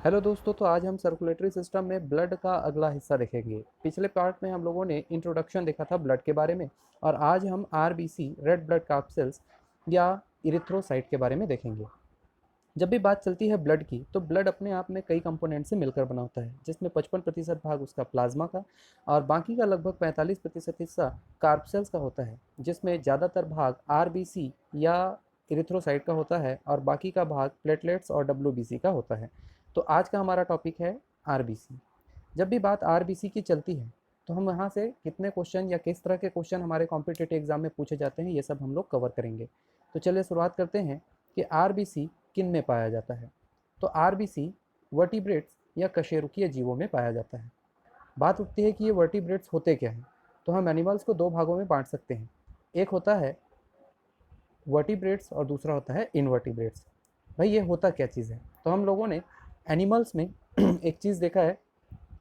Hello दोस्तों, तो आज हम सर्कुलेटरी सिस्टम में ब्लड का अगला हिस्सा देखेंगे। पिछले पार्ट में हम लोगों ने इंट्रोडक्शन देखा था ब्लड के बारे में, और आज हम आरबीसी रेड ब्लड कार्पसेल्स या इरिथ्रोसाइट के बारे में देखेंगे। जब भी बात चलती है ब्लड की, तो ब्लड अपने आप में कई कंपोनेंट से मिलकर बना होता है, जिसमें 55% भाग उसका प्लाज्मा का और बाकी का लगभग 45% हिस्सा कार्पसेल्स का होता है, जिसमें ज़्यादातर भाग आरबीसी या इरिथ्रोसाइट का होता है और बाकी का भाग प्लेटलेट्स और डब्ल्यूबीसी का होता है। तो आज का हमारा टॉपिक है आरबीसी। जब भी बात आरबीसी की चलती है, तो हम यहाँ से कितने क्वेश्चन या किस तरह के क्वेश्चन हमारे कॉम्पिटिटिव एग्जाम में पूछे जाते हैं, ये सब हम लोग कवर करेंगे। तो चलिए शुरुआत करते हैं कि आरबीसी किन में पाया जाता है। तो आरबीसी वर्टिब्रेट्स या कशेरुकीय जीवों में पाया जाता है। बात उठती है कि ये वर्टिब्रेट्स होते क्या हैं। तो हम एनिमल्स को दो भागों में बांट सकते हैं। एक होता है वर्टिब्रेट्स और दूसरा होता है इनवर्टिब्रेट्स। भाई ये होता क्या चीज़ है? तो हम लोगों ने एनिमल्स में एक चीज़ देखा है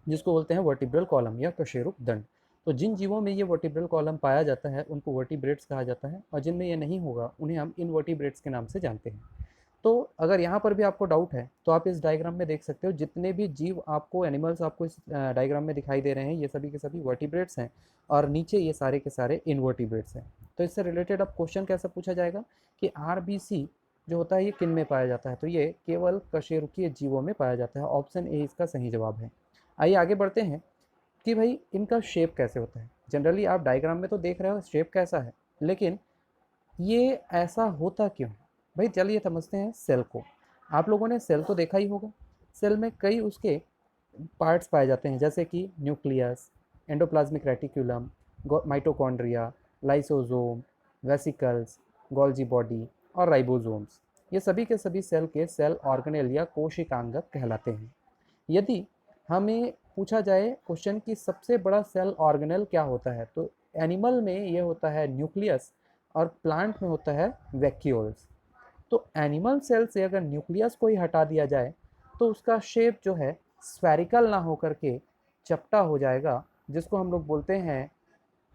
जिसको बोलते हैं वर्टिब्रल कॉलम या कशेरुक दंड। तो जिन जीवों में ये वर्टिब्रल कॉलम पाया जाता है उनको वर्टिब्रेट्स कहा जाता है, और जिनमें ये नहीं होगा उन्हें हम इनवर्टिब्रेट्स के नाम से जानते हैं। तो अगर यहाँ पर भी आपको डाउट है तो आप इस डायग्राम में देख सकते हो, जितने भी जीव आपको एनिमल्स आपको इस डायग्राम में दिखाई दे रहे हैं, ये सभी के सभी वर्टिब्रेट्स हैं, और नीचे ये सारे के सारे इनवर्टिब्रेट्स हैं। तो इससे रिलेटेड अब क्वेश्चन कैसे पूछा जाएगा कि आरबीसी जो होता है ये किन में पाया जाता है? तो ये केवल कशेरुकीय जीवों में पाया जाता है। ऑप्शन ए इसका सही जवाब है। आइए आगे बढ़ते हैं कि भाई इनका शेप कैसे होता है। जनरली आप डायग्राम में तो देख रहे हो शेप कैसा है, लेकिन ये ऐसा होता क्यों है? भाई चलिए समझते हैं सेल को। आप लोगों ने सेल तो देखा ही होगा। सेल में कई उसके पार्ट्स पाए जाते हैं, जैसे कि nucleus, endoplasmic reticulum, mitochondria, lysosome, vesicles, Golgi body और राइबोसोम्स। ये सभी के सभी सेल के सेल ऑर्गेनेल या कोशिकांगक कहलाते हैं। यदि हमें पूछा जाए क्वेश्चन की सबसे बड़ा सेल ऑर्गेनेल क्या होता है, तो एनिमल में ये होता है न्यूक्लियस और प्लांट में होता है वैक्यूल्स। तो एनिमल सेल से अगर न्यूक्लियस को ही हटा दिया जाए तो उसका शेप जो है स्फेरिकल ना होकर के चपटा हो जाएगा, जिसको हम लोग बोलते हैं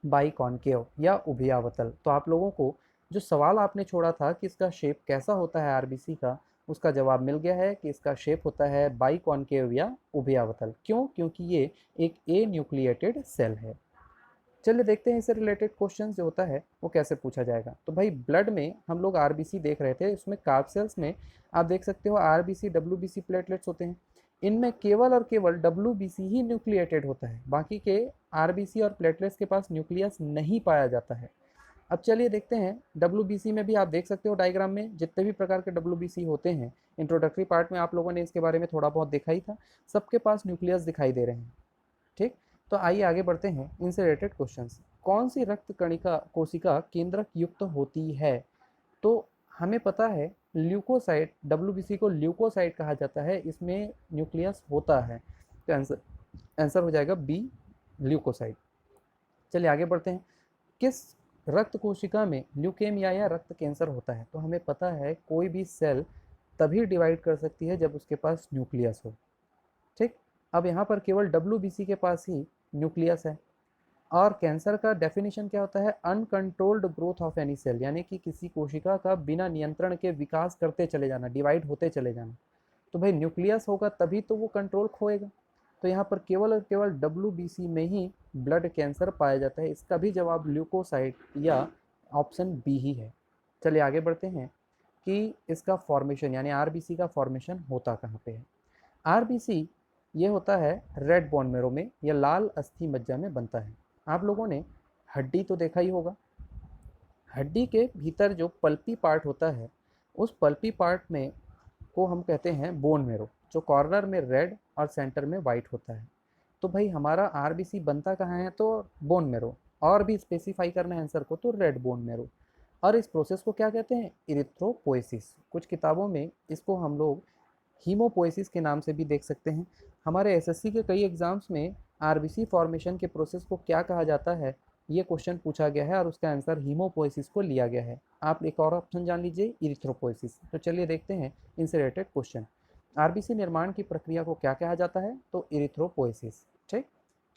बाइकॉनकेव या उभयावतल। तो आप लोगों को जो सवाल आपने छोड़ा था कि इसका शेप कैसा होता है आरबीसी का, उसका जवाब मिल गया है कि इसका शेप होता है बाइकॉनकेव या उभयावतल। क्यों? क्योंकि ये एक ए न्यूक्लिएटेड सेल है। चलिए देखते हैं इससे रिलेटेड क्वेश्चन जो होता है वो कैसे पूछा जाएगा। तो भाई ब्लड में हम लोग आरबीसी देख रहे थे, इसमें कार्ब सेल्स में आप देख सकते हो आरबीसी डब्ल्यूबीसी प्लेटलेट्स होते हैं। इनमें केवल और केवल डब्ल्यूबीसी ही न्यूक्लिएटेड होता है, बाकी के आरबीसी और प्लेटलेट्स के पास न्यूक्लियस नहीं पाया जाता है। अब चलिए देखते हैं डब्ल्यूबीसी में भी आप देख सकते हो डायग्राम में जितने भी प्रकार के डब्ल्यूबीसी होते हैं। इंट्रोडक्टरी पार्ट में आप लोगों ने इसके बारे में थोड़ा बहुत देखा ही था। सबके पास न्यूक्लियस दिखाई दे रहे हैं। ठीक। तो आइए आगे बढ़ते हैं इनसे रिलेटेड क्वेश्चंस। कौन सी रक्त कणिका कोशिका केंद्रक युक्त होती है? तो हमें पता है ल्यूकोसाइट, डब्ल्यूबीसी को ल्यूकोसाइट कहा जाता है, इसमें न्यूक्लियस होता है। तो आंसर आंसर हो जाएगा बी, ल्यूकोसाइट। चलिए आगे बढ़ते हैं। किस रक्त कोशिका में ल्यूकेमिया या रक्त कैंसर होता है? तो हमें पता है कोई भी सेल तभी डिवाइड कर सकती है जब उसके पास न्यूक्लियस हो। ठीक। अब यहाँ पर केवल डब्ल्यूबीसी के पास ही न्यूक्लियस है। और कैंसर का डेफिनेशन क्या होता है? Uncontrolled growth of any cell, यानी कि किसी कोशिका का बिना नियंत्रण के विकास करते चले जाना, डिवाइड होते चले जाना। तो भाई न्यूक्लियस होगा तभी तो वो कंट्रोल खोएगा। तो यहाँ पर केवल और केवल डब्ल्यूबीसी में ही ब्लड कैंसर पाया जाता है। इसका भी जवाब ल्यूकोसाइट या ऑप्शन बी ही है। चलिए आगे बढ़ते हैं कि इसका फॉर्मेशन यानी आरबीसी का फॉर्मेशन होता कहाँ पे है। आरबीसी ये होता है रेड बोन मेरो में या लाल अस्थि मज्जा में बनता है। आप लोगों ने हड्डी तो देखा ही होगा। हड्डी के भीतर जो पल्पी पार्ट होता है, उस पल्पी पार्ट में को हम कहते हैं बोन मेरो, जो कॉर्नर में रेड और सेंटर में वाइट होता है। तो भाई हमारा आरबीसी बनता कहाँ है? तो बोन मेरो। और भी स्पेसिफाई करना है आंसर को तो रेड बोन मेरो। और इस प्रोसेस को क्या कहते हैं? इरिथ्रोपोइसिस। कुछ किताबों में इसको हम लोग हीमोपोइसिस के नाम से भी देख सकते हैं। हमारे एसएससी के कई एग्जाम्स में आरबीसी फॉर्मेशन के प्रोसेस को क्या कहा जाता है, ये क्वेश्चन पूछा गया है और उसका आंसर हीमोपोइसिस को लिया गया है। आप एक और ऑप्शन जान लीजिए, इरिथ्रोपोइसिस। तो चलिए देखते हैं इनसे रिलेटेड क्वेश्चन। आरबीसी निर्माण की प्रक्रिया को क्या कहा जाता है? तो इरिथ्रोपोइसिस। ठीक।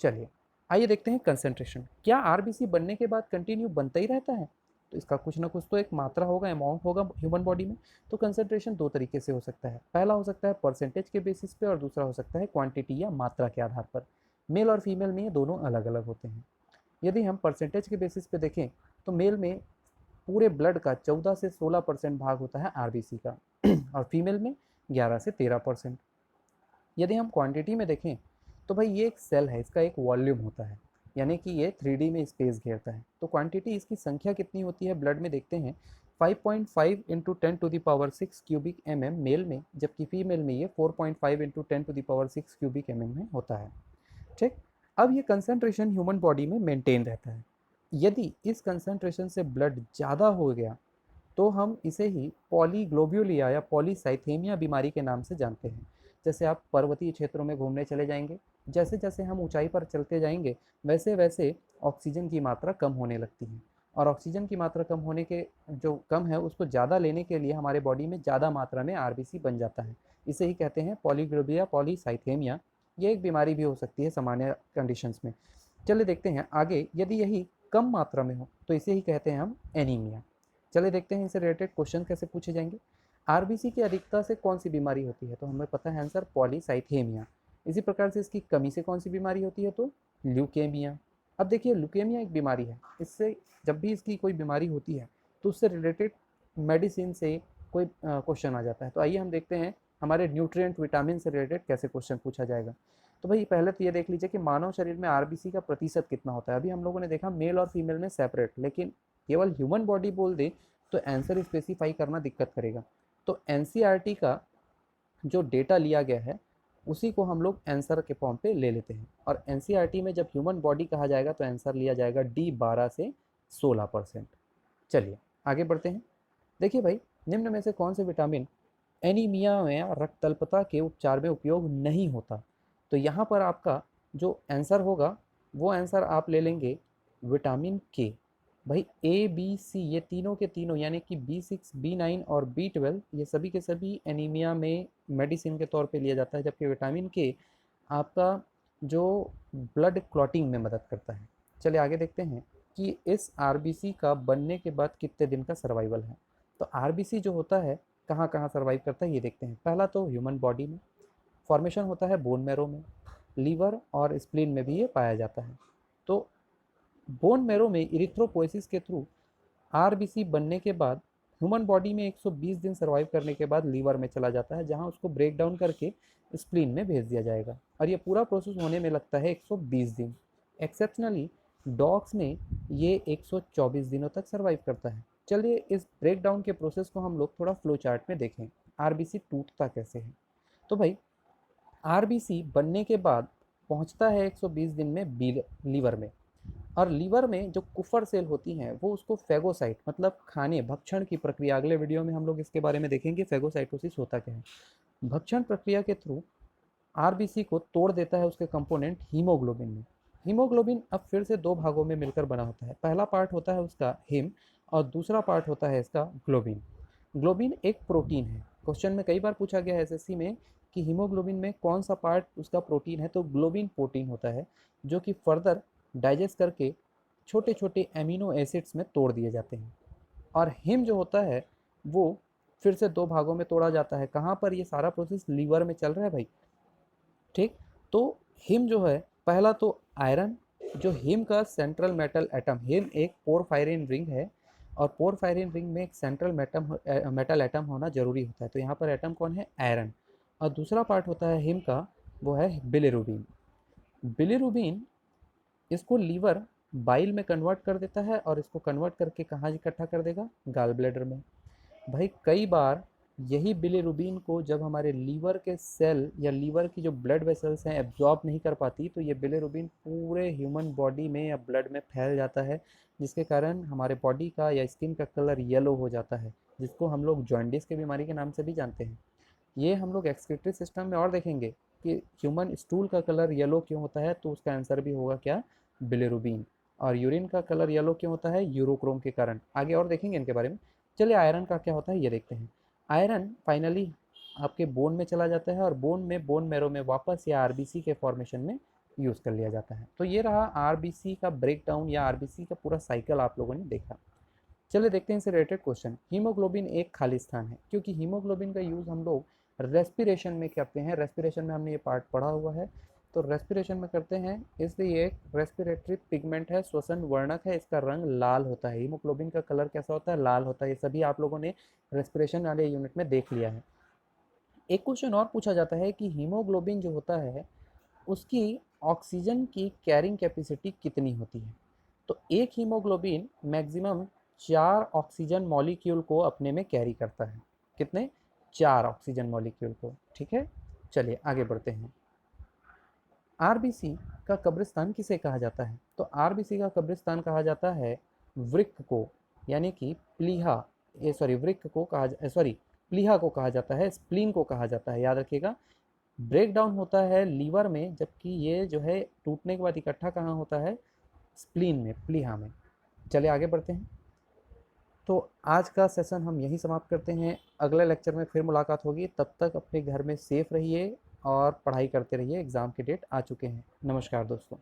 चलिए आइए देखते हैं कंसंट्रेशन। क्या आरबीसी बनने के बाद कंटिन्यू बनता ही रहता है? तो इसका कुछ ना कुछ तो एक मात्रा होगा, अमाउंट होगा ह्यूमन बॉडी में। तो कंसंट्रेशन दो तरीके से हो सकता है, पहला हो सकता है परसेंटेज के बेसिस पे और दूसरा हो सकता है क्वांटिटी या मात्रा के आधार पर। मेल और फीमेल में ये दोनों अलग अलग होते हैं। यदि हम परसेंटेज के बेसिस पे देखें तो मेल में पूरे ब्लड का 14 से 16% भाग होता है आरबीसी का और फीमेल में 11 से 13%। यदि हम क्वांटिटी में देखें तो भाई ये एक सेल है, इसका एक वॉल्यूम होता है, यानी कि ये 3D में स्पेस घेरता है। तो क्वांटिटी इसकी संख्या कितनी होती है ब्लड में देखते हैं, 5.5 इंटू 10⁻6 क्यूबिक मेल में, जबकि फीमेल में ये 4.5 इंटू 10⁻6 क्यूबिक में होता है। ठीक, अब ये कंसंट्रेशन ह्यूमन बॉडी में मेंटेन रहता है। यदि इस कंसंट्रेशन से ब्लड ज़्यादा हो गया तो हम इसे ही पॉलीग्लोब्यूलिया या पॉलीसाइथेमिया बीमारी के नाम से जानते हैं। जैसे आप पर्वतीय क्षेत्रों में घूमने चले जाएंगे, जैसे जैसे हम ऊंचाई पर चलते जाएंगे वैसे वैसे ऑक्सीजन की मात्रा कम होने लगती है, और ऑक्सीजन की मात्रा कम होने के जो कम है उसको ज़्यादा लेने के लिए हमारे बॉडी में ज़्यादा मात्रा में आरबीसी बन जाता है। इसे ही कहते हैं पॉलीग्लोबिया पॉलीसाइथेमिया। ये एक बीमारी भी हो सकती है सामान्य कंडीशंस में। चलिए देखते हैं आगे, यदि यही कम मात्रा में हो तो इसे ही कहते हैं हम एनीमिया। चलिए देखते हैं इससे रिलेटेड क्वेश्चन कैसे पूछे जाएंगे। आरबीसी की अधिकता से कौन सी बीमारी होती है, तो हमें पता है आंसर पॉलीसाइथेमिया। इसी प्रकार से इसकी कमी से कौन सी बीमारी होती है, तो ल्यूकेमिया। अब देखिए ल्यूकेमिया एक बीमारी है, इससे जब भी इसकी कोई बीमारी होती है तो उससे रिलेटेड मेडिसिन से कोई क्वेश्चन आ जाता है। तो आइए हम देखते हैं हमारे न्यूट्रिएंट विटामिन से रिलेटेड कैसे क्वेश्चन पूछा जाएगा। तो भाई पहले तो ये देख लीजिए कि मानव शरीर में आरबीसी का प्रतिशत कितना होता है। अभी हम लोगों ने देखा मेल और फीमेल में सेपरेट, लेकिन केवल ह्यूमन बॉडी बोल दे तो आंसर स्पेसिफाई करना दिक्कत करेगा। तो एनसीईआरटी का जो डेटा लिया गया है उसी को हम लोग आंसर के फॉर्म पे ले लेते हैं, और एनसीईआरटी में जब ह्यूमन बॉडी कहा जाएगा तो आंसर लिया जाएगा डी 12 से 16%। चलिए आगे बढ़ते हैं। देखिए भाई, निम्न में से कौन से विटामिन एनीमिया में या रक्तल्पता के उपचार में उपयोग नहीं होता, तो यहाँ पर आपका जो आंसर होगा वो आंसर आप ले लेंगे विटामिन के। भाई ए बी सी ये तीनों के तीनों यानी कि B6 B9 और B12 ये सभी के सभी एनीमिया में मेडिसिन के तौर पे लिया जाता है, जबकि विटामिन के आपका जो ब्लड क्लॉटिंग में मदद करता है। चलिए आगे देखते हैं कि इस आरबीसी का बनने के बाद कितने दिन का सर्वाइवल है। तो आरबीसी जो होता है कहाँ कहाँ सर्वाइव करता है ये देखते हैं। पहला तो ह्यूमन बॉडी में फॉर्मेशन होता है, बोन मैरो में, लीवर और स्प्लीन में भी ये पाया जाता है। तो बोन मैरो में इरिथ्रोपोइसिस के थ्रू आरबीसी बनने के बाद ह्यूमन बॉडी में 120 दिन सर्वाइव करने के बाद लीवर में चला जाता है, जहां उसको ब्रेक डाउन करके स्प्लीन में भेज दिया जाएगा, और ये पूरा प्रोसेस होने में लगता है 120 दिन। एक्सेप्शनली डॉग्स में ये 124 दिनों तक सर्वाइव करता है। चलिए इस ब्रेक डाउन के प्रोसेस को हम लोग थोड़ा फ्लो चार्ट में देखें, आरबीसी टूटता कैसे है। तो भाई आरबीसी बनने के बाद पहुंचता है 120 दिन में लीवर में, और लीवर में जो कुफर सेल होती हैं वो उसको फेगोसाइट मतलब खाने भक्षण की प्रक्रिया, अगले वीडियो में हम लोग इसके बारे में देखेंगे फेगोसाइटोसिस होता क्या है। भक्षण प्रक्रिया के थ्रू आरबीसी को तोड़ देता है उसके कंपोनेंट हीमोग्लोबिन में। हीमोग्लोबिन अब फिर से दो भागों में मिलकर बना होता है, पहला पार्ट होता है उसका हिम और दूसरा पार्ट होता है इसका ग्लोबिन। ग्लोबिन एक प्रोटीन है। क्वेश्चन में कई बार पूछा गया है एसएससी में कि हीमोग्लोबिन में कौन सा पार्ट उसका प्रोटीन है, तो ग्लोबिन प्रोटीन होता है, जो कि फर्दर डाइजेस्ट करके छोटे छोटे एमिनो एसिड्स में तोड़ दिए जाते हैं। और हिम जो होता है वो फिर से दो भागों में तोड़ा जाता है। कहाँ पर ये सारा प्रोसेस लीवर में चल रहा है भाई। ठीक, तो हिम जो है पहला तो आयरन, जो हिम का सेंट्रल मेटल एटम, हिम एक पोरफायरिन रिंग है और पोरफायरिन रिंग में एक सेंट्रल मेटल एटम होना जरूरी होता है। तो यहाँ पर एटम कौन है, आयरन। और दूसरा पार्ट होता है हिम का, वो है बिलिरुबिन। बिलिरुबिन इसको लीवर बाइल में कन्वर्ट कर देता है और इसको कन्वर्ट करके कहाँ इकट्ठा कर देगा, गाल ब्लैडर में। भाई कई बार यही बिलिरुबिन को जब हमारे लीवर के सेल या लीवर की जो ब्लड वेसल्स हैं एब्जॉर्ब नहीं कर पाती, तो ये बिलिरुबिन पूरे ह्यूमन बॉडी में या ब्लड में फैल जाता है, जिसके कारण हमारे बॉडी का या स्किन का कलर येलो हो जाता है, जिसको हम लोग जॉन्डिस की बीमारी के नाम से भी जानते हैं। ये हम लोग एक्सक्रीटरी सिस्टम में और देखेंगे कि ह्यूमन स्टूल का कलर येलो क्यों होता है, तो उसका आंसर भी होगा क्या, बिलिरुबिन। और यूरिन का कलर येलो क्यों होता है, यूरोक्रोम के कारण। आगे और देखेंगे इनके बारे में। चलिए आयरन का क्या होता है ये देखते हैं। आयरन फाइनली आपके बोन में चला जाता है और बोन में बोन मैरो में वापस या आरबीसी के फॉर्मेशन में यूज़ कर लिया जाता है। तो ये रहा आरबीसी का ब्रेक डाउन या आरबीसी का पूरा साइकिल आप लोगों ने देखा। चलिए देखते हैं इनसे रिलेटेड क्वेश्चन। हीमोग्लोबिन एक खाली स्थान है, क्योंकि हीमोग्लोबिन का यूज़ हम लोग रेस्पिरेशन में करते हैं। रेस्पिरेशन में हमने ये पार्ट पढ़ा हुआ है, तो रेस्पिरेशन में करते हैं, इसलिए ये एक रेस्पिरेटरी पिगमेंट है, श्वसन वर्णक है, इसका रंग लाल होता है। हीमोग्लोबिन का कलर कैसा होता है? लाल होता है। ये सभी आप लोगों ने रेस्पिरेशन वाले यूनिट में देख लिया है। एक क्वेश्चन और पूछा जाता है कि हीमोग्लोबिन जो होता है उसकी ऑक्सीजन की कैरिंग कैपेसिटी कितनी होती है? तो एक हीमोग्लोबिन मैक्सिमम 4 ऑक्सीजन मॉलिक्यूल को अपने में कैरी करता है। कितने? 4 ऑक्सीजन मॉलिक्यूल को। ठीक है, चलिए आगे बढ़ते हैं। आरबीसी का कब्रिस्तान किसे कहा जाता है? तो आरबीसी का कब्रिस्तान कहा जाता है वृक्क को, यानी कि प्लीहा, ये सॉरी वृक्क को कहा सॉरी प्लीहा को कहा जाता है, स्प्लीन को कहा जाता है, याद रखिएगा। ब्रेक डाउन होता है लीवर में, जबकि ये जो है टूटने के बाद इकट्ठा कहाँ होता है? स्प्लीन में, प्लीहा में। चलिए आगे बढ़ते हैं। तो आज का सेशन हम यहीं समाप्त करते हैं, अगले लेक्चर में फिर मुलाकात होगी। तब तक अपने घर में सेफ रहिए और पढ़ाई करते रहिए, एग्ज़ाम के डेट आ चुके हैं। नमस्कार दोस्तों।